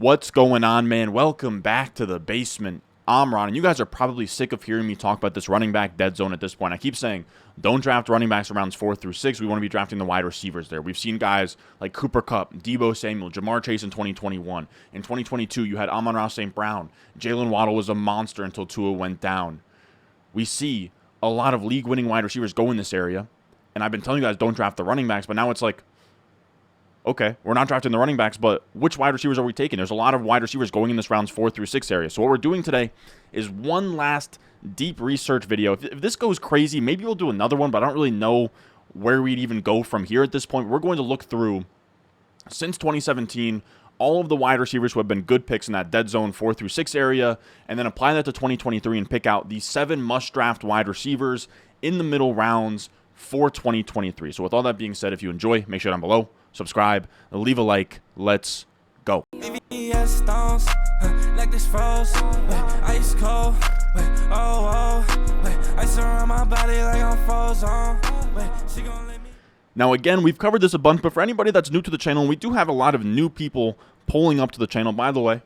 What's going on, man? Welcome back to the basement. I'm Ron, and you guys are probably sick of hearing me talk about this running back dead zone at this point. I keep saying, don't draft running backs in rounds 4 through 6. We want to be drafting the wide receivers there. We've seen guys like Cooper Kupp, Deebo Samuel, Jamar Chase in 2021. In 2022, you had Amon-Ra St. Brown. Jalen Waddle was a monster until Tua went down. We see a lot of league-winning wide receivers go in this area, and I've been telling you guys, don't draft the running backs, but now it's like, okay, we're not drafting the running backs, but which wide receivers are we taking? There's a lot of wide receivers going in this rounds 4 through 6 area. So what we're doing today is one last deep research video. If this goes crazy, maybe we'll do another one, but I don't really know where we'd even go from here at this point. We're going to look through, since 2017, all of the wide receivers who have been good picks in that dead zone 4 through 6 area, and then apply that to 2023 and pick out the 7 must-draft wide receivers in the middle rounds for 2023. So with all that being said, if you enjoy, make sure down below, subscribe, leave a like. Let's go. Now again, we've covered this a bunch, but for anybody that's new to the channel, we do have a lot of new people pulling up to the channel. By the way,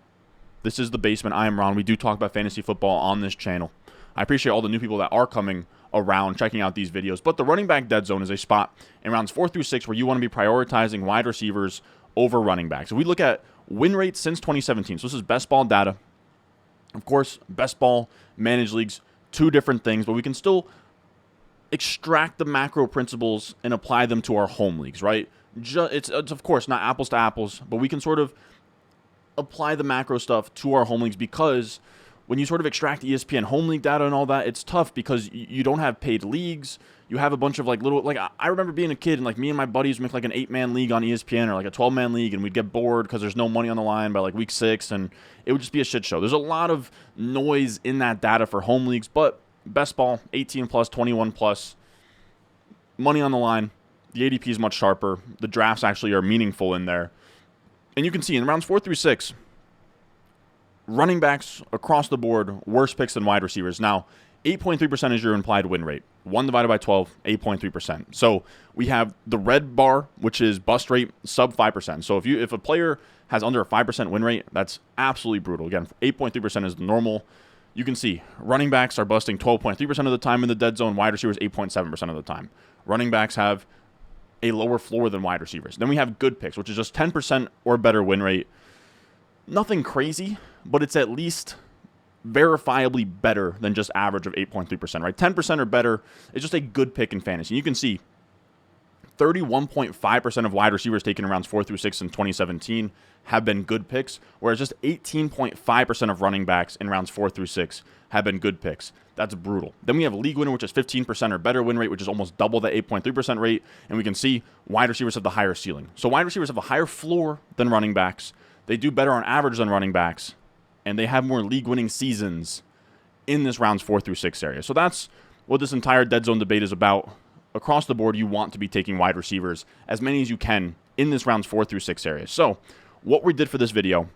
this is The Basement. I am Ron. We do talk about fantasy football on this channel. I appreciate all the new people that are coming around checking out these videos, but the running back dead zone is a spot in rounds 4 through 6 where you want to be prioritizing wide receivers over running backs. If we look at win rates since 2017, so this is best ball data. Of course, best ball, managed leagues, two different things, but we can still extract the macro principles and apply them to our home leagues, right? It's of course not apples to apples, but we can sort of apply the macro stuff to our home leagues, because when you sort of extract ESPN home league data and all that, it's tough because you don't have paid leagues. You have a bunch of I remember being a kid and like me and my buddies would make like an 8-man league on ESPN or like a 12-man league, and we'd get bored because there's no money on the line by like week 6, and it would just be a shit show. There's a lot of noise in that data for home leagues, but best ball, 18 plus, 21 plus, money on the line. The ADP is much sharper. The drafts actually are meaningful in there. And you can see in rounds 4 through 6, running backs across the board, worse picks than wide receivers. Now, 8.3% is your implied win rate. 1 divided by 12, 8.3%. So we have the red bar, which is bust rate, sub 5%. So if a player has under a 5% win rate, that's absolutely brutal. Again, 8.3% is the normal. You can see running backs are busting 12.3% of the time in the dead zone, wide receivers 8.7% of the time. Running backs have a lower floor than wide receivers. Then we have good picks, which is just 10% or better win rate. Nothing crazy, but it's at least verifiably better than just average of 8.3%, right? 10% or better is just a good pick in fantasy. You can see 31.5% of wide receivers taken in rounds 4 through 6 in 2017 have been good picks, whereas just 18.5% of running backs in rounds 4 through 6 have been good picks. That's brutal. Then we have league winner, which is 15% or better win rate, which is almost double the 8.3% rate, and we can see wide receivers have the higher ceiling. So wide receivers have a higher floor than running backs. They do better on average than running backs, and they have more league-winning seasons in this rounds 4 through 6 area. So that's what this entire dead zone debate is about. Across the board, you want to be taking wide receivers, as many as you can, in this rounds 4 through 6 area. So what we did for this video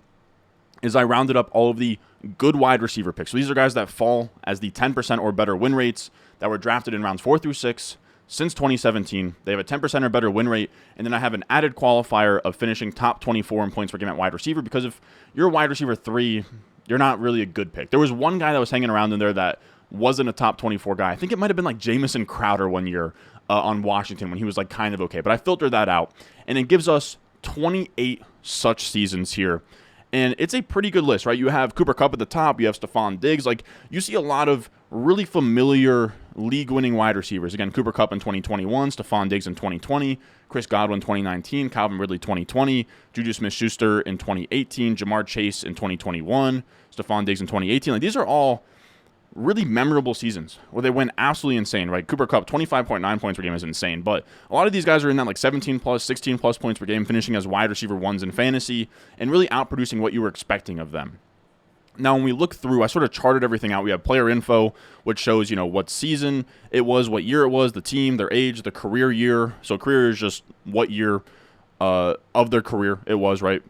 is I rounded up all of the good wide receiver picks. So these are guys that fall as the 10% or better win rates that were drafted in rounds 4 through 6 since 2017. They have a 10% or better win rate, and then I have an added qualifier of finishing top 24 in points per game at wide receiver, because if you're a wide receiver 3, you're not really a good pick. There was one guy that was hanging around in there that wasn't a top 24 guy. I think it might have been like Jamison Crowder one year on Washington when he was like kind of okay, but I filtered that out, and it gives us 28 such seasons here. And it's a pretty good list, right? You have Cooper Kupp at the top. You have Stephon Diggs. Like, you see a lot of really familiar league-winning wide receivers. Again, Cooper Kupp in 2021, Stephon Diggs in 2020, Chris Godwin 2019, Calvin Ridley 2020, Juju Smith-Schuster in 2018, Jamar Chase in 2021, Stephon Diggs in 2018. Like, these are all really memorable seasons where they went absolutely insane, right? Cooper Kupp, 25.9 points per game is insane, but a lot of these guys are in that like 17 plus, 16 plus points per game, finishing as wide receiver 1s in fantasy and really outproducing what you were expecting of them. Now, when we look through, I sort of charted everything out. We have player info, which shows, what season it was, what year it was, the team, their age, the career year. So career is just what year of their career it was, right?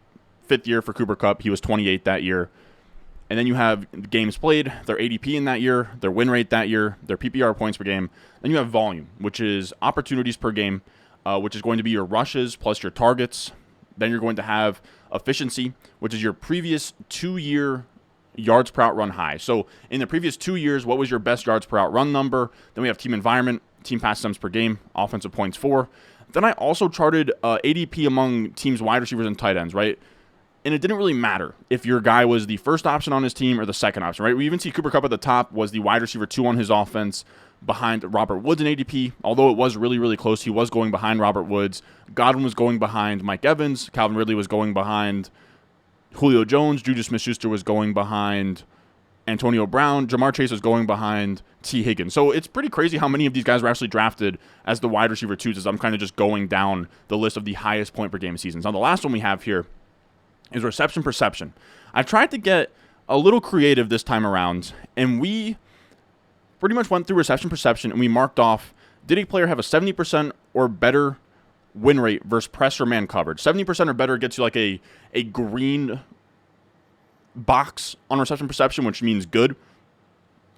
5th year for Cooper Kupp. He was 28 that year. And then you have games played, their ADP in that year, their win rate that year, their PPR points per game. Then you have volume, which is opportunities per game, which is going to be your rushes plus your targets. Then you're going to have efficiency, which is your previous 2-year yards per out run high. So in the previous 2 years, what was your best yards per out run number? Then we have team environment, team pass attempts per game, offensive points for. Then I also charted ADP among teams' wide receivers and tight ends, right? And it didn't really matter if your guy was the first option on his team or the second option, right? We even see Cooper Kupp at the top was the wide receiver 2 on his offense behind Robert Woods in ADP. Although it was really, really close, he was going behind Robert Woods. Godwin was going behind Mike Evans. Calvin Ridley was going behind Julio Jones. Juju Smith-Schuster was going behind Antonio Brown. Jamar Chase was going behind T. Higgins. So it's pretty crazy how many of these guys were actually drafted as the wide receiver 2s, as I'm kind of just going down the list of the highest point per game seasons. Now, the last one we have here is reception perception. I tried to get a little creative this time around, and we pretty much went through reception perception, and we marked off, did a player have a 70% or better win rate versus press or man coverage? 70% or better gets you like a green box on reception perception, which means good.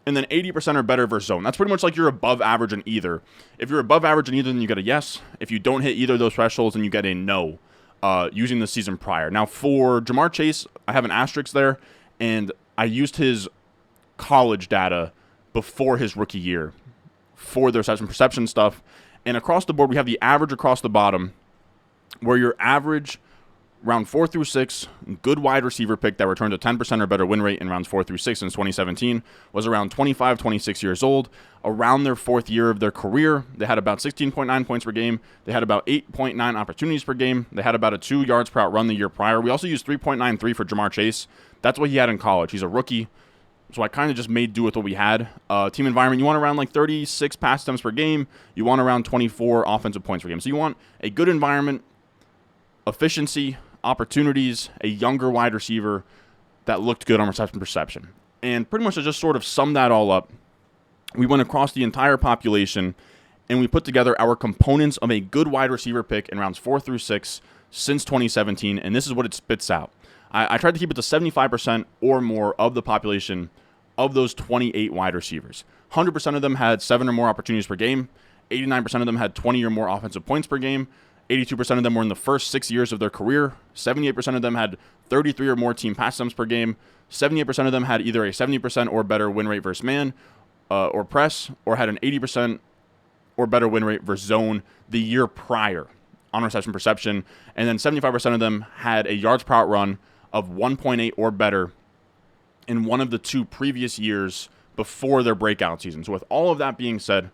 And then 80% or better versus zone. That's pretty much like you're above average in either. If you're above average in either, then you get a yes. If you don't hit either of those thresholds, then you get a no. Using the season prior. Now, for Jamar Chase, I have an asterisk there, and I used his college data before his rookie year for the reception perception stuff. And across the board, we have the average across the bottom, where your average round 4 through 6, good wide receiver pick that returned a 10% or better win rate in rounds 4 through 6 since 2017 was around 25, 26 years old. Around their 4th year of their career, they had about 16.9 points per game. They had about 8.9 opportunities per game. They had about a 2 yards per out run the year prior. We also used 3.93 for Jamar Chase. That's what he had in college. He's a rookie. So I kind of just made do with what we had. Team environment, you want around like 36 pass attempts per game. You want around 24 offensive points per game. So you want a good environment, efficiency, opportunities, a younger wide receiver that looked good on reception perception. And pretty much to just sort of sum that all up, we went across the entire population and we put together our components of a good wide receiver pick in rounds 4 through 6 since 2017, and this is what it spits out. I tried to keep it to 75% or more of the population of those 28 wide receivers. 100% of them had 7 or more opportunities per game. 89% of them had 20 or more offensive points per game. 82% of them were in the first 6 years of their career. 78% of them had 33 or more team pass attempts per game. 78% of them had either a 70% or better win rate versus man or press, or had an 80% or better win rate versus zone the year prior on reception perception. And then 75% of them had a yards per out run of 1.8 or better in one of the 2 previous years before their breakout season. So with all of that being said,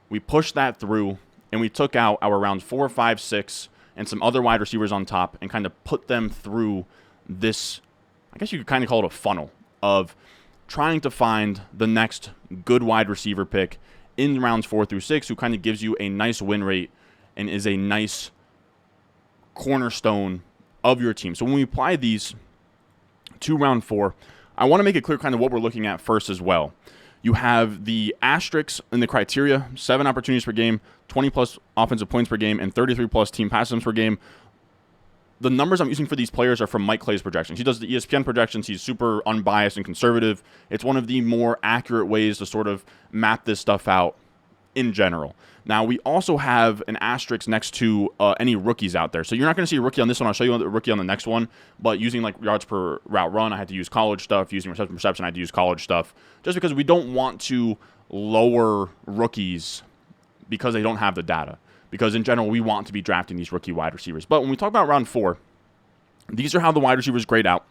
we pushed that through and we took out our rounds 4, 5, 6 and some other wide receivers on top and kind of put them through this, I guess you could kind of call it a funnel of trying to find the next good wide receiver pick in rounds 4 through 6 who kind of gives you a nice win rate and is a nice cornerstone of your team. So when we apply these to round 4, I want to make it clear kind of what we're looking at first as well. You have the asterisks in the criteria, 7 opportunities per game, 20 plus offensive points per game, and 33 plus team pass attempts per game. The numbers I'm using for these players are from Mike Clay's projections. He does the ESPN projections. He's super unbiased and conservative. It's one of the more accurate ways to sort of map this stuff out in general. Now, we also have an asterisk next to any rookies out there. So you're not going to see a rookie on this one. I'll show you a rookie on the next one. But using like yards per route run, I had to use college stuff. Using reception perception, I had to use college stuff. Just because we don't want to lower rookies because they don't have the data. Because in general, we want to be drafting these rookie wide receivers. But when we talk about round 4, these are how the wide receivers grade out.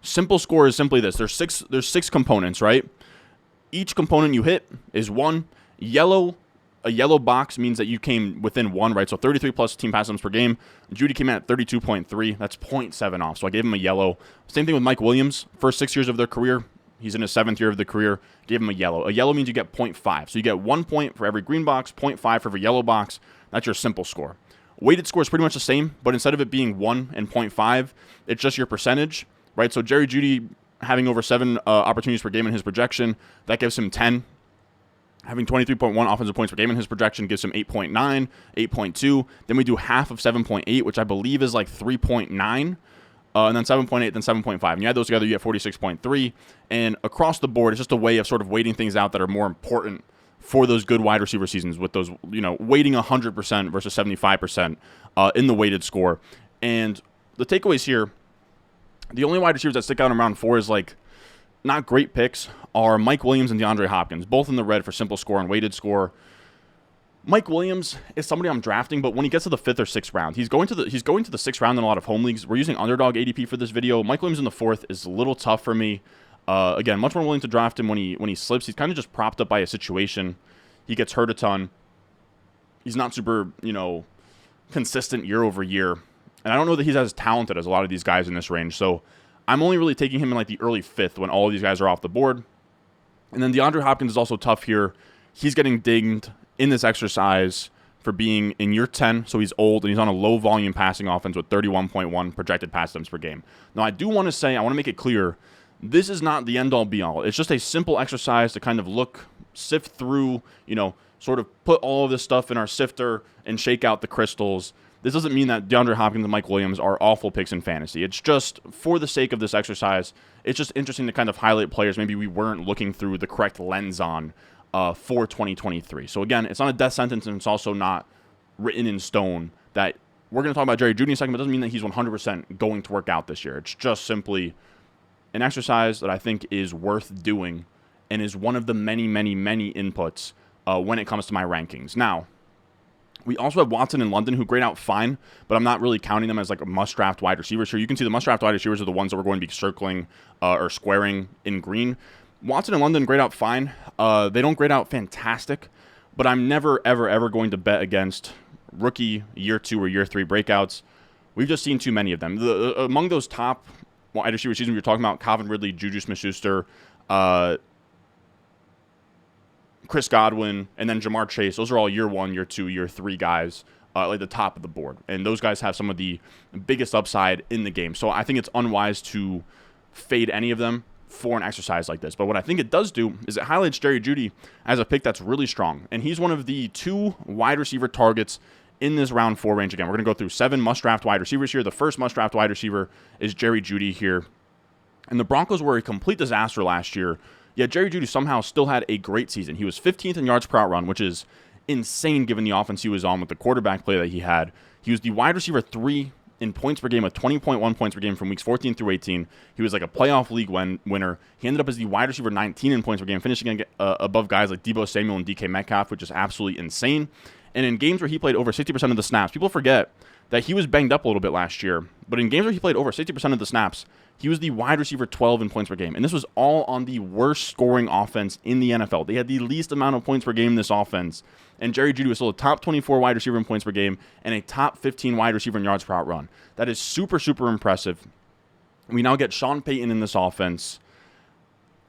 Simple score is simply this. There's six components, right? Each component you hit is 1. A yellow box means that you came within 1, right? So 33 plus team pass attempts per game. Jeudy came in at 32.3. That's 0.7 off. So I gave him a yellow. Same thing with Mike Williams. First 6 years of their career. He's in his 7th year of the career. Gave him a yellow. A yellow means you get 0.5. So you get 1 point for every green box, 0.5 for every yellow box. That's your simple score. Weighted score is pretty much the same, but instead of it being 1 and 0.5, it's just your percentage, right? So Jerry Jeudy having over 7 opportunities per game in his projection, that gives him 10. Having 23.1 offensive points per game in his projection gives him 8.9, 8.2. Then we do half of 7.8, which I believe is like 3.9. And then 7.8, then 7.5. And you add those together, you get 46.3. And across the board, it's just a way of sort of weighting things out that are more important for those good wide receiver seasons with those, weighting 100% versus 75% in the weighted score. And the takeaways here, the only wide receivers that stick out in round 4 is like not great picks are Mike Williams and DeAndre Hopkins, both in the red for simple score and weighted score. Mike Williams is somebody I'm drafting, but when he gets to the 5th or 6th round, he's going to the 6th round in a lot of home leagues. We're using underdog ADP for this video. Mike Williams in the 4th is a little tough for me. Again, much more willing to draft him when he slips. He's kind of just propped up by a situation. He gets hurt a ton. He's not super, consistent year over year. And I don't know that he's as talented as a lot of these guys in this range. So I'm only really taking him in like the early 5th when all of these guys are off the board. And then DeAndre Hopkins is also tough here. He's getting dinged in this exercise for being in year 10, so he's old, and he's on a low-volume passing offense with 31.1 projected pass attempts per game. Now, I do want to make it clear, this is not the end-all, be-all. It's just a simple exercise to kind of sift through, sort of put all of this stuff in our sifter and shake out the crystals. This doesn't mean that DeAndre Hopkins and Mike Williams are awful picks in fantasy. It's just, for the sake of this exercise, it's just interesting to kind of highlight players maybe we weren't looking through the correct lens on for 2023. So again, it's not a death sentence, and it's also not written in stone that we're going to talk about Jeudy in a second, but it doesn't mean that he's 100% going to work out this year. It's just simply an exercise that I think is worth doing and is one of the many, many, many inputs when it comes to my rankings. Now, we also have Watson and London, who grade out fine, but I'm not really counting them as like a must-draft wide receivers here. You can see the must-draft wide receivers are the ones that we're going to be circling or squaring in green. Watson and London grade out fine. They don't grade out fantastic, but I'm never, ever, ever going to bet against rookie year 2 or year 3 breakouts. We've just seen too many of them. Among those top wide receiver seasons we were talking about, Calvin Ridley, Juju Smith-Schuster, Chris Godwin, and then Jamar Chase. Those are all year 1, year 2, year 3 guys, like the top of the board. And those guys have some of the biggest upside in the game. So I think it's unwise to fade any of them for an exercise like this. But what I think it does do is it highlights Jerry Jeudy as a pick that's really strong. And he's one of the 2 wide receiver targets in this round 4 range. Again, we're going to go through 7 must-draft wide receivers here. The first must-draft wide receiver is Jerry Jeudy here. And the Broncos were a complete disaster last year, yet Jerry Jeudy somehow still had a great season. He was 15th in yards per out run, which is insane given the offense he was on with the quarterback play that he had. He was the wide receiver 3 in points per game with 20.1 points per game from weeks 14 through 18. He was like a playoff league winner. He ended up as the wide receiver 19 in points per game, finishing above guys like Deebo Samuel and DK Metcalf, which is absolutely insane. And in games where he played over 60% of the snaps, people forget that he was banged up a little bit last year. But in games where he played over 60% of the snaps, he was the wide receiver 12 in points per game. And this was all on the worst scoring offense in the NFL. They had the least amount of points per game in this offense. And Jerry Jeudy was still a top 24 wide receiver in points per game and a top 15 wide receiver in yards per out run. That is super, super impressive. We now get Sean Payton in this offense.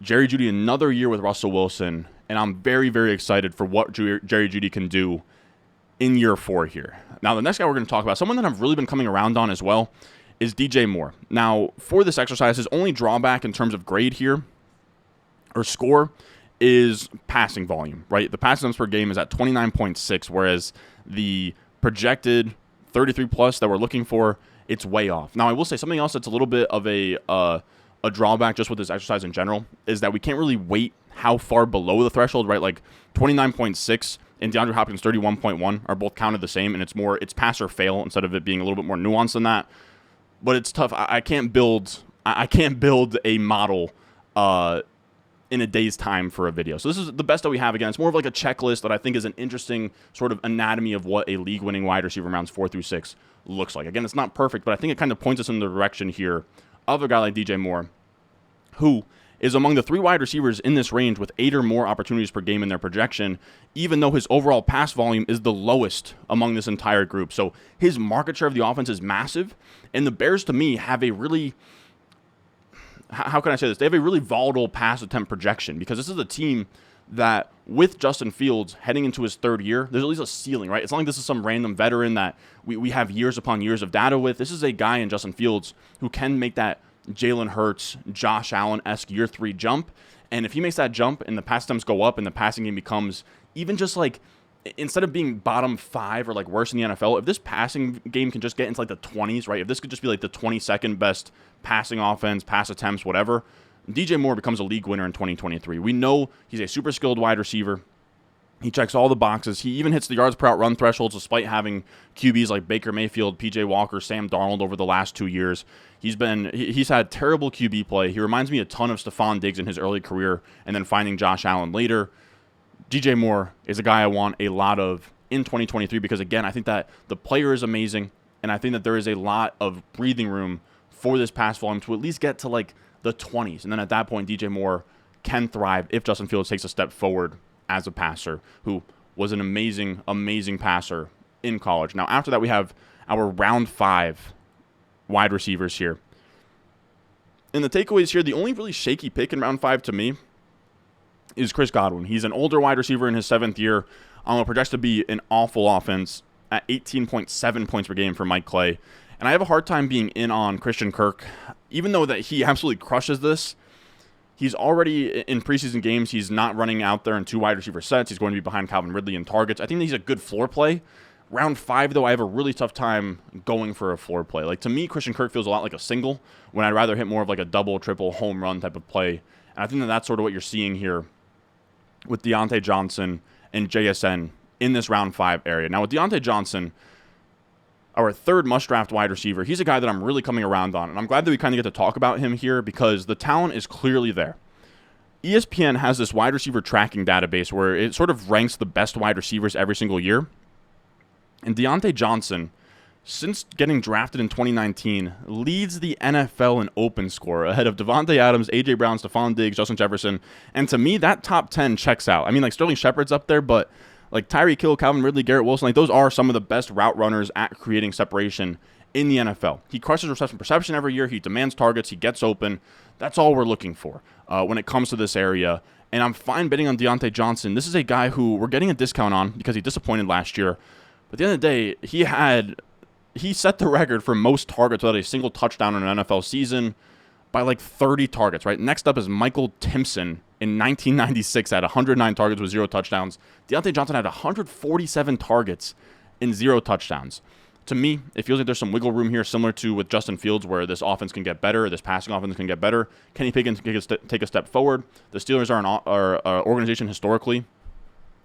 Jerry Jeudy another year with Russell Wilson. And I'm very, very excited for what Jerry Jeudy can do in year 4 here. Now, the next guy we're going to talk about, someone that I've really been coming around on as well, is DJ Moore. Now, for this exercise, his only drawback in terms of grade here, or score, is passing volume, right? The passing attempts per game is at 29.6, whereas the projected 33+ that we're looking for, it's way off. Now, I will say something else that's a little bit of a drawback just with this exercise in general is that we can't really weight how far below the threshold, right? Like 29.6 and DeAndre Hopkins 31.1 are both counted the same, and it's pass or fail instead of it being a little bit more nuanced than that. But it's tough. I can't build a model in a day's time for a video. So this is the best that we have. Again, it's more of like a checklist that I think is an interesting sort of anatomy of what a league-winning wide receiver rounds 4 through 6 looks like. Again, it's not perfect, but I think it kind of points us in the direction here of a guy like DJ Moore, who is among the 3 wide receivers in this range with 8 or more opportunities per game in their projection, even though his overall pass volume is the lowest among this entire group. So his market share of the offense is massive, and the Bears, to me, have a really, how can I say this? They have a really volatile pass attempt projection, because this is a team that, with Justin Fields heading into his 3rd year, there's at least a ceiling, right? It's not like this is some random veteran that we have years upon years of data with. This is a guy in Justin Fields who can make that Jalen Hurts, Josh Allen-esque year 3 jump. And if he makes that jump and the pass attempts go up and the passing game becomes even just like, instead of being bottom 5 or like worse in the NFL, if this passing game can just get into like the 20s, right? If this could just be like the 22nd best passing offense, pass attempts, whatever, DJ Moore becomes a league winner in 2023. We know he's a super skilled wide receiver. He checks all the boxes. He even hits the yards per out run thresholds despite having QBs like Baker Mayfield, PJ Walker, Sam Darnold over the last 2 years. He's had terrible QB play. He reminds me a ton of Stephon Diggs in his early career and then finding Josh Allen later. DJ Moore is a guy I want a lot of in 2023 because, again, I think that the player is amazing, and I think that there is a lot of breathing room for this pass volume to at least get to like the 20s. And then at that point, DJ Moore can thrive if Justin Fields takes a step forward as a passer, who was an amazing, amazing passer in college. Now, after that, we have our round 5 wide receivers here. And the takeaways here, the only really shaky pick in round 5 to me is Chris Godwin. He's an older wide receiver in his 7th year. Projects to be an awful offense at 18.7 points per game for Mike Clay. And I have a hard time being in on Christian Kirk, even though that he absolutely crushes this. He's already in preseason games. He's not running out there in 2 wide receiver sets. He's going to be behind Calvin Ridley in targets. I think that he's a good floor play. Round 5, though, I have a really tough time going for a floor play. Like, to me, Christian Kirk feels a lot like a single when I'd rather hit more of like a double, triple, home run type of play. And I think that that's sort of what you're seeing here with Diontae Johnson and JSN in this round 5 area. Now, with Diontae Johnson, our 3rd must-draft wide receiver, he's a guy that I'm really coming around on, and I'm glad that we kind of get to talk about him here because the talent is clearly there. ESPN has this wide receiver tracking database where it sort of ranks the best wide receivers every single year, and Diontae Johnson, since getting drafted in 2019, leads the NFL in open score ahead of Devontae Adams, A.J. Brown, Stephon Diggs, Justin Jefferson, and to me, that top 10 checks out. I mean, like, Sterling Shepard's up there, but like Tyreek Hill, Calvin Ridley, Garrett Wilson, like those are some of the best route runners at creating separation in the NFL. He crushes reception perception every year. He demands targets. He gets open. That's all we're looking for when it comes to this area. And I'm fine betting on Diontae Johnson. This is a guy who we're getting a discount on because he disappointed last year. But at the end of the day, he set the record for most targets without a single touchdown in an NFL season by like 30 targets, right? Next up is Michael Timpson in 1996 at 109 targets with 0 touchdowns. Diontae Johnson had 147 targets and 0 touchdowns. To me, it feels like there's some wiggle room here, similar to with Justin Fields, where this offense can get better, this passing offense can get better. Kenny Pickens can take a step forward. The Steelers are an organization historically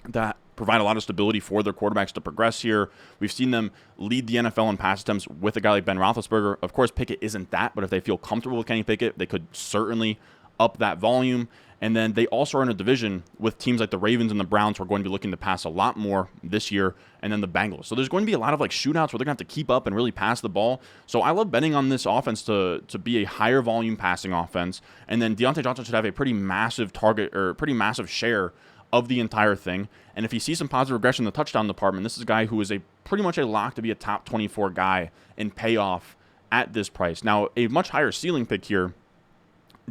that provide a lot of stability for their quarterbacks to progress here. We've seen them lead the NFL in pass attempts with a guy like Ben Roethlisberger. Of course, Pickett isn't that, but if they feel comfortable with Kenny Pickett, they could certainly up that volume. And then they also are in a division with teams like the Ravens and the Browns who are going to be looking to pass a lot more this year, and then the Bengals. So there's going to be a lot of like shootouts where they're going to have to keep up and really pass the ball. So I love betting on this offense to be a higher volume passing offense. And then Diontae Johnson should have a pretty massive target or pretty massive share of the entire thing. And if he sees some positive regression in the touchdown department, this is a guy who is pretty much a lock to be a top 24 guy in payoff at this price. Now, a much higher ceiling pick here,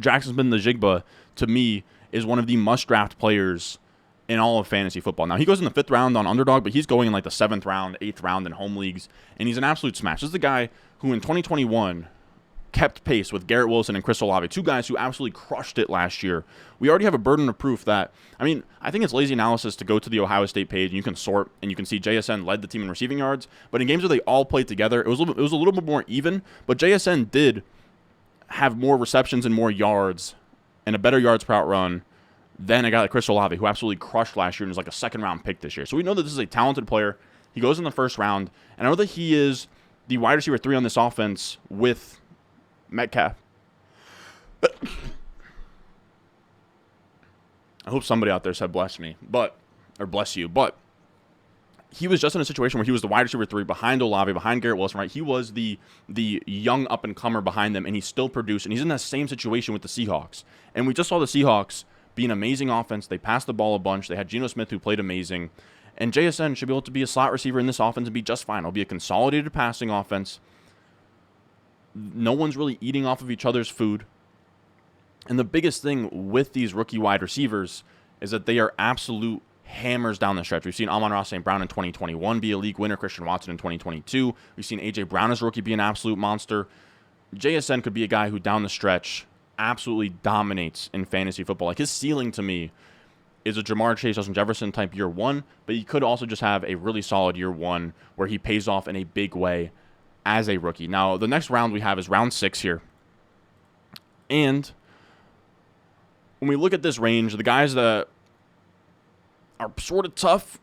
Jaxon Smith-Njigba, to me, is one of the must-draft players in all of fantasy football. Now, he goes in the 5th round on Underdog, but he's going in like the 7th round, 8th round in home leagues, and he's an absolute smash. This is the guy who in 2021 kept pace with Garrett Wilson and Chris Olave, 2 guys who absolutely crushed it last year. We already have a burden of proof that, I mean, I think it's lazy analysis to go to the Ohio State page and you can sort and you can see JSN led the team in receiving yards, but in games where they all played together, it was a little bit more even, but JSN did have more receptions and more yards and a better yards per out run than a guy like Chris Olave, who absolutely crushed last year and was like a 2nd-round pick this year. So we know that this is a talented player. He goes in the 1st round, and I know that he is the wide receiver 3 on this offense with Metcalf. I hope somebody out there said bless me, or bless you, but he was just in a situation where he was the wide receiver 3 behind Olave, behind Garrett Wilson, right? He was the young up-and-comer behind them, and he still produced, and he's in that same situation with the Seahawks. And we just saw the Seahawks be an amazing offense. They passed the ball a bunch. They had Geno Smith, who played amazing. And JSN should be able to be a slot receiver in this offense and be just fine. It'll be a consolidated passing offense. No one's really eating off of each other's food. And the biggest thing with these rookie wide receivers is that they are absolute hammers down the stretch. We've seen Amon-Ra St. Brown in 2021 be a league winner, Christian Watson in 2022. We've seen A.J. Brown as a rookie be an absolute monster. JSN could be a guy who down the stretch absolutely dominates in fantasy football. Like his ceiling to me is a Jamar Chase, Justin Jefferson type year 1, but he could also just have a really solid year 1 where he pays off in a big way as a rookie. Now, the next round we have is round 6 here. And when we look at this range, the guys that are sort of tough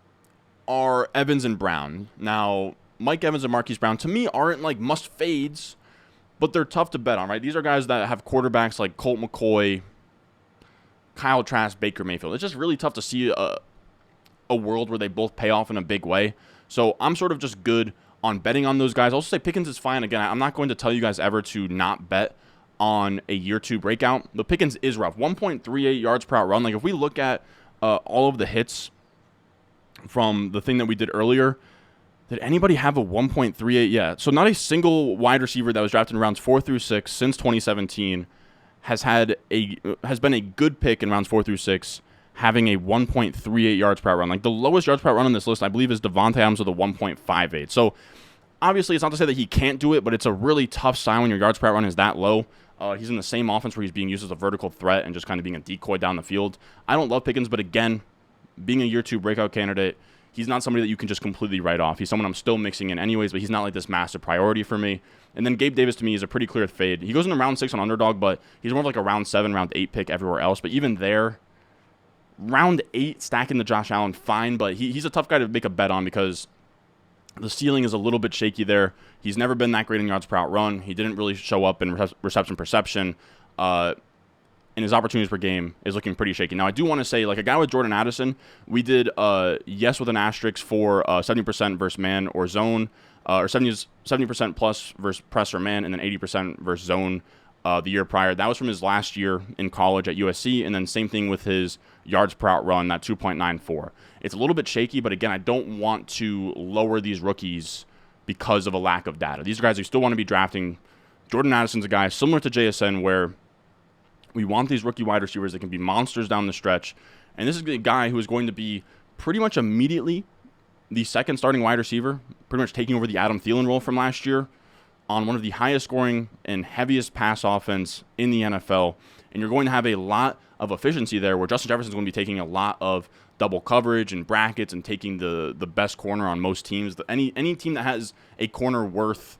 are Evans and Brown. Now, Mike Evans and Marquise Brown, to me, aren't like must fades, but they're tough to bet on, right? These are guys that have quarterbacks like Colt McCoy, Kyle Trask, Baker Mayfield. It's just really tough to see a world where they both pay off in a big way. So I'm sort of just good on betting on those guys. I'll also say Pickens is fine. Again, I'm not going to tell you guys ever to not bet on a year two breakout. But Pickens is rough. 1.38 yards per out run. Like if we look at all of the hits from the thing that we did earlier, did anybody have a 1.38? Yeah. So not a single wide receiver that was drafted in rounds 4 through 6 since 2017 has been a good pick in rounds 4 through 6, having a 1.38 yards per out run. Like the lowest yards per out run on this list, I believe, is Devontae Adams with a 1.58. So obviously, it's not to say that he can't do it, but it's a really tough sign when your yards per out run is that low. He's in the same offense where he's being used as a vertical threat and just kind of being a decoy down the field. I don't love Pickens, but again, being a year two breakout candidate, he's not somebody that you can just completely write off. He's someone I'm still mixing in anyways, but he's not like this massive priority for me. And then Gabe Davis to me is a pretty clear fade. He goes into round 6 on underdog, but he's more of like a round 7, round 8 pick everywhere else. But even there, round 8, stacking the Josh Allen, fine, but he's a tough guy to make a bet on because the ceiling is a little bit shaky there. He's never been that great in yards per out run. He didn't really show up in reception perception. And his opportunities per game is looking pretty shaky. Now, I do want to say, like a guy with Jordan Addison, we did yes with an asterisk for 70% versus man or zone, or 70% plus versus press or man, and then 80% versus zone the year prior. That was from his last year in college at USC, and then same thing with his yards per out run, that 2.94. It's a little bit shaky, but again, I don't want to lower these rookies because of a lack of data. These are guys who still want to be drafting. Jordan Addison's a guy similar to JSN where we want these rookie wide receivers that can be monsters down the stretch. And this is a guy who is going to be pretty much immediately the second starting wide receiver, pretty much taking over the Adam Thielen role from last year on one of the highest scoring and heaviest pass offense in the NFL. And you're going to have a lot of efficiency there where Justin Jefferson's going to be taking a lot of double coverage and brackets and taking the best corner on most teams. Any team that has a corner worth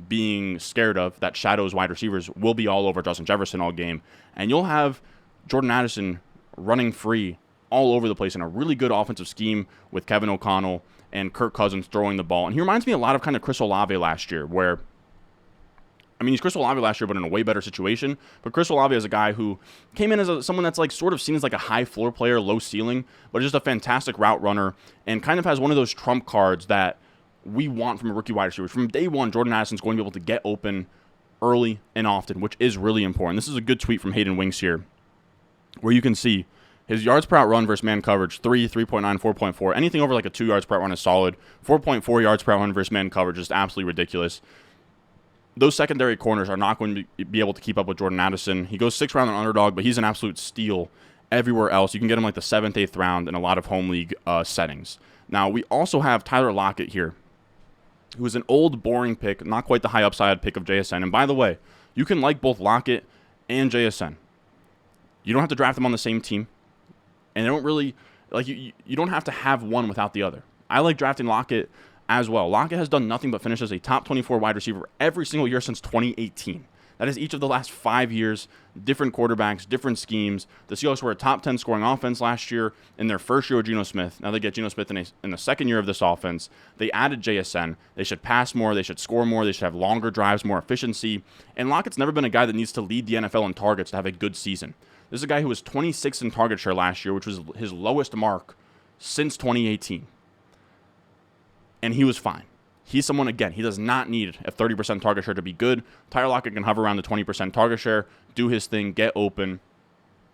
being scared of that shadows wide receivers will be all over Justin Jefferson all game. And you'll have Jordan Addison running free all over the place in a really good offensive scheme with Kevin O'Connell and Kirk Cousins throwing the ball. And he reminds me a lot of kind of Chris Olave last year where, I mean, he's Chris Olave last year, but in a way better situation. But Chris Olave is a guy who came in as someone that's like sort of seen as like a high floor player, low ceiling, but just a fantastic route runner and kind of has one of those trump cards that we want from a rookie wide receiver. From day one, Jordan Addison's going to be able to get open early and often, which is really important. This is a good tweet from Hayden Winks here, where you can see his yards per out run versus man coverage, 3, 3.9, 4.4. Anything over like a 2 yards per out run is solid. 4.4 yards per out run versus man coverage is absolutely ridiculous. Those secondary corners are not going to be able to keep up with Jordan Addison. He goes 6th round on underdog, but he's an absolute steal everywhere else. You can get him like the 7th, 8th round in a lot of home league settings. Now, we also have Tyler Lockett here, who is an old, boring pick, not quite the high upside pick of JSN. And by the way, you can like both Lockett and JSN. You don't have to draft them on the same team. And they don't really, like, you don't have to have one without the other. I like drafting Lockett as well. Lockett has done nothing but finish as a top 24 wide receiver every single year since 2018. That is each of the last 5 years, different quarterbacks, different schemes. The Seahawks were a top 10 scoring offense last year in their first year with Geno Smith. Now they get Geno Smith in the second year of this offense. They added JSN. They should pass more. They should score more. They should have longer drives, more efficiency. And Lockett's never been a guy that needs to lead the NFL in targets to have a good season. This is a guy who was 26th in target share last year, which was his lowest mark since 2018. And he was fine. He's someone, again, he does not need a 30% target share to be good. Tyler Lockett can hover around the 20% target share, do his thing, get open.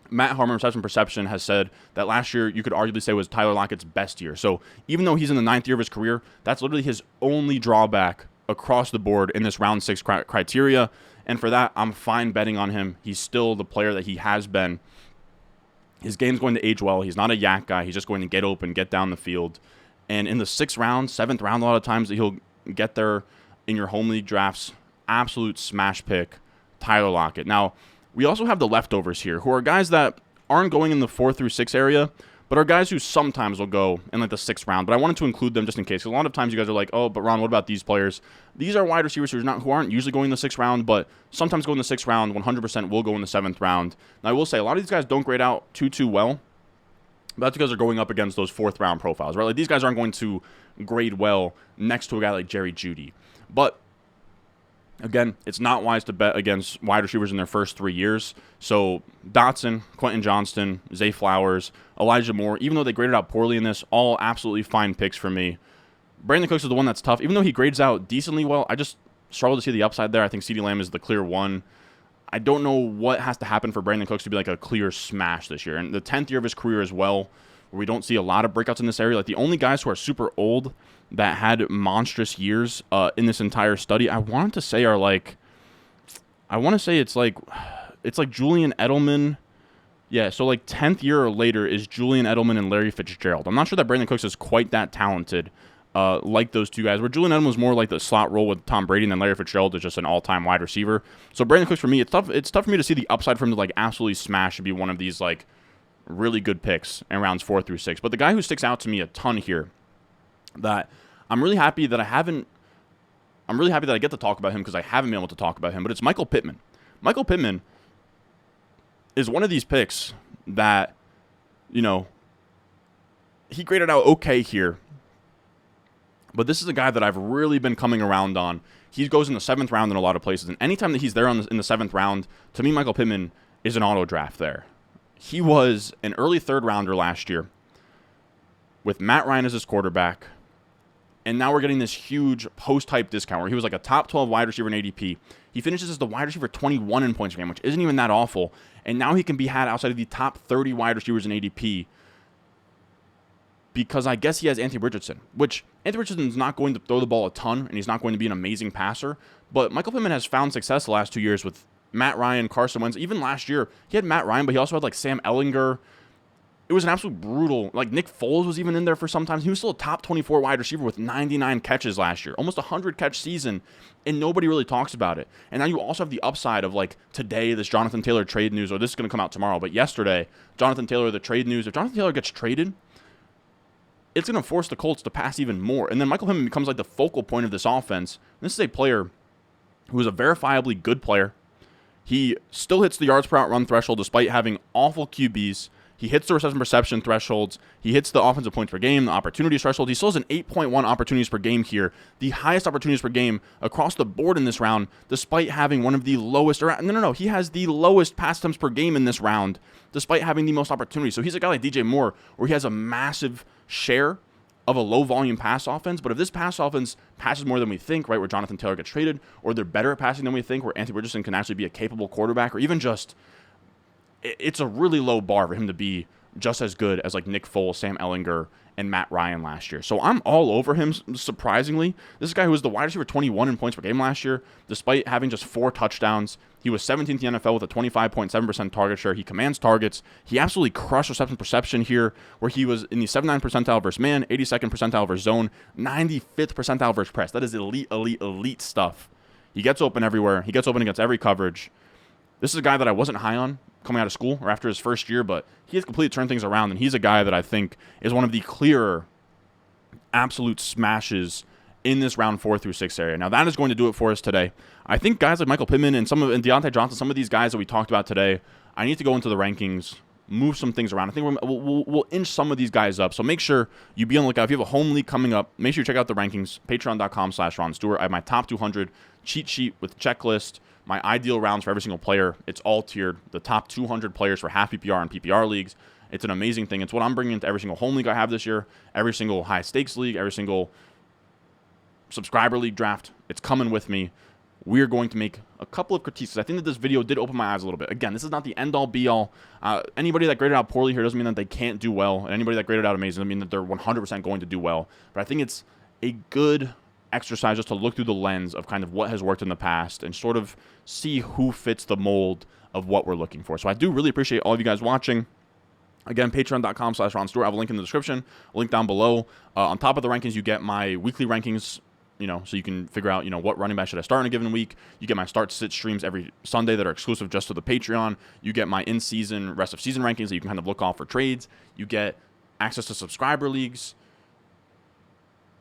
Matt Harmon, Reception Perception, has said that last year you could arguably say was Tyler Lockett's best year. So even though he's in the 9th year of his career, that's literally his only drawback across the board in this round 6 criteria. And for that, I'm fine betting on him. He's still the player that he has been. His game's going to age well. He's not a yak guy. He's just going to get open, get down the field. And in the 6th round, 7th round, a lot of times he'll get there in your home league drafts. Absolute smash pick, Tyler Lockett. Now, we also have the leftovers here, who are guys that aren't going in the 4 through 6 area, but are guys who sometimes will go in like the 6th round. But I wanted to include them just in case. A lot of times you guys are like, oh, but Ron, what about these players? These are wide receivers who aren't usually going in the 6th round, but sometimes go in the 6th round, 100% will go in the 7th round. Now, I will say, a lot of these guys don't grade out too well But that's because they're going up against those 4th-round profiles, right? Like, these guys aren't going to grade well next to a guy like Jerry Jeudy. But again, it's not wise to bet against wide receivers in their first 3 years. So Dotson, Quentin Johnston, Zay Flowers, Elijah Moore, even though they graded out poorly in this, all absolutely fine picks for me. Brandon Cooks is the one that's tough. Even though he grades out decently well, I just struggle to see the upside there. I think CeeDee Lamb is the clear one. I don't know what has to happen for Brandon Cooks to be like a clear smash this year. And the 10th year of his career as well, where we don't see a lot of breakouts in this area. Like, the only guys who are super old that had monstrous years in this entire study, I want to say it's like Julian Edelman. Yeah, so like 10th year or later is Julian Edelman and Larry Fitzgerald. I'm not sure that Brandon Cooks is quite that talented like those two guys, where Julian Edelman was more like the slot role with Tom Brady, and then Larry Fitzgerald is just an all-time wide receiver. So Brandon Cooks, for me, it's tough for me to see the upside for him to like absolutely smash and be one of these like really good picks in rounds 4 through 6. But the guy who sticks out to me a ton here, that I'm really happy that I get to talk about him because I haven't been able to talk about him, but it's Michael Pittman. Michael Pittman is one of these picks that, you know, he graded out okay here. But this is a guy that I've really been coming around on. He goes in the 7th round in a lot of places. And anytime that he's there in the 7th round, to me, Michael Pittman is an auto draft there. He was an early 3rd rounder last year with Matt Ryan as his quarterback. And now we're getting this huge post-hype discount where he was like a top 12 wide receiver in ADP. He finishes as the wide receiver 21 in points per game, which isn't even that awful. And now he can be had outside of the top 30 wide receivers in ADP because I guess he has Anthony Richardson, which Anthony Richardson is not going to throw the ball a ton, and he's not going to be an amazing passer. But Michael Pittman has found success the last 2 years with Matt Ryan, Carson Wentz. Even last year, he had Matt Ryan, but he also had like Sam Ehlinger. It was an absolute brutal, like Nick Foles was even in there for sometimes. He was still a top 24 wide receiver with 99 catches last year, almost a 100-catch season, and nobody really talks about it. And now you also have the upside of like today, this Jonathan Taylor trade news, or this is going to come out tomorrow, but yesterday, Jonathan Taylor, the trade news. If Jonathan Taylor gets traded, it's going to force the Colts to pass even more. And then Michael Pittman becomes like the focal point of this offense. This is a player who is a verifiably good player. He still hits the yards per out run threshold despite having awful QBs. He hits the reception thresholds. He hits the offensive points per game, the opportunities threshold. He still has an 8.1 opportunities per game here, the highest opportunities per game across the board in this round, despite having one of the lowest. He has the lowest pass attempts per game in this round, despite having the most opportunities. So he's a guy like DJ Moore, where he has a massive share of a low-volume pass offense. But if this pass offense passes more than we think, right, where Jonathan Taylor gets traded, or they're better at passing than we think, where Anthony Richardson can actually be a capable quarterback, or even just it's a really low bar for him to be just as good as like Nick Foles, Sam Ehlinger, and Matt Ryan last year. So I'm all over him, surprisingly. This is a guy who was the wide receiver 21 in points per game last year, despite having just 4 touchdowns. He was 17th in the NFL with a 25.7% target share. He commands targets. He absolutely crushed reception perception here, where he was in the 79th percentile versus man, 82nd percentile versus zone, 95th percentile versus press. That is elite stuff. He gets open everywhere. He gets open against every coverage. This is a guy that I wasn't high on coming out of school or after his first year, but he has completely turned things around, and he's a guy that I think is one of the clearer absolute smashes in this round 4 through 6 area. Now, that is going to do it for us today. I think guys like Michael Pittman and Diontae Johnson, some of these guys that we talked about today, I need to go into the rankings, move some things around. I think we'll inch some of these guys up. So make sure you be on the lookout. If you have a home league coming up, make sure you check out the rankings, patreon.com/Ron Stewart. I have my top 200 cheat sheet with checklist, my ideal rounds for every single player. It's all tiered. The top 200 players for half PPR and PPR leagues. It's an amazing thing. It's what I'm bringing into every single home league I have this year, every single high stakes league, every single subscriber league draft. It's coming with me. We're going to make a couple of critiques. I think that this video did open my eyes a little bit. Again, this is not the end-all, be-all. Anybody that graded out poorly here doesn't mean that they can't do well. And anybody that graded out amazing doesn't mean that they're 100% going to do well. But I think it's a good exercise just to look through the lens of kind of what has worked in the past and sort of see who fits the mold of what we're looking for. So I do really appreciate all of you guys watching. Again, patreon.com/Ron Stewart. I have a link in the description, a link down below. On top of the rankings, you get my weekly rankings, so you can figure out, what running back should I start in a given week. You get my start-sit streams every Sunday that are exclusive just to the Patreon. You get my in-season, rest-of-season rankings that you can kind of look off for trades. You get access to subscriber leagues.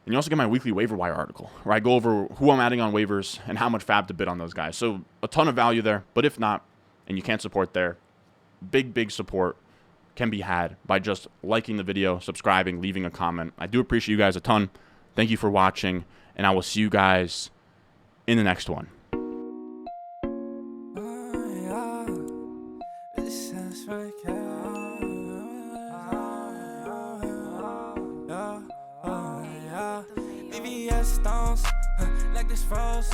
And you also get my weekly waiver wire article, where I go over who I'm adding on waivers and how much fab to bid on those guys. So a ton of value there. But if not, and you can't support there, big support. can be had by just liking the video, subscribing, leaving a comment. I do appreciate you guys a ton. Thank you for watching, and I will see you guys in the next one. Stones, like this froze,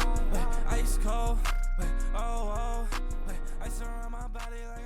ice cold, ice around my body like